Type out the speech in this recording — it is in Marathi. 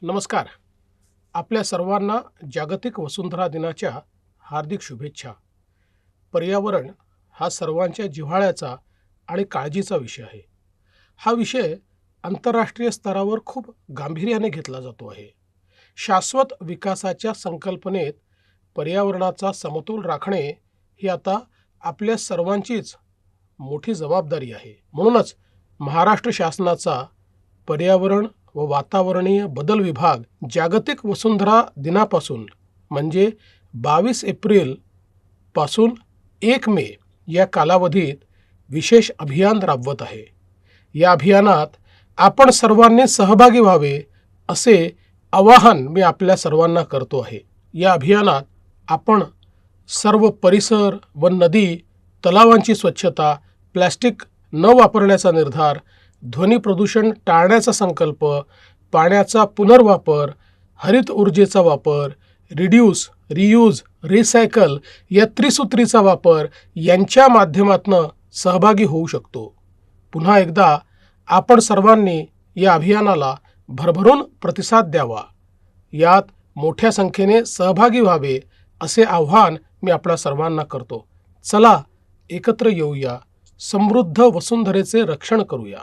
नमस्कार. आपल्या सर्वांना जागतिक वसुंधरा दिनाच्या हार्दिक शुभेच्छा. पर्यावरण हा सर्वांच्या जिव्हाळ्याचा आणि काळजीचा विषय आहे. हा विषय आंतरराष्ट्रीय स्तरावर खूप गांभीर्याने घेतला जातो आहे. शाश्वत विकासाच्या संकल्पनेत पर्यावरणाचा समतोल राखणे ही आता आपल्या सर्वांचीच मोठी जबाबदारी आहे. म्हणूनच महाराष्ट्र शासनाचा पर्यावरण व वातावरणीय बदल विभाग जागतिक वसुंधरा दिनापासून म्हणजे 22 एप्रिल पासून 1 मे या कालावधीत विशेष अभियान राबवत आहे. या अभियानात आपण सर्वांनी सहभागी व्हावे असे आवाहन मी आपल्या सर्वांना करतो आहे. या अभियानात आपण सर्व परिसर व नदी तलावांची स्वच्छता, प्लॅस्टिक न वापरण्याचा निर्धार, ध्वनी प्रदूषण टाळण्याचा संकल्प, पाण्याचा पुनर्वापर, हरित ऊर्जेचा वापर, रिड्यूस, रियूज, रिसायकल या त्रिसूत्रीचा वापर यांच्या माध्यमातून सहभागी होऊ शकतो. पुन्हा एकदा आपण सर्वांनी या अभियानाला भरभरून प्रतिसाद द्यावा. यात मोठ्या संख्येने सहभागी व्हावे असे आव्हान मी आपल्या सर्वांना करतो. चला एकत्र येऊया, समृद्ध वसुंधरेचे रक्षण करूया.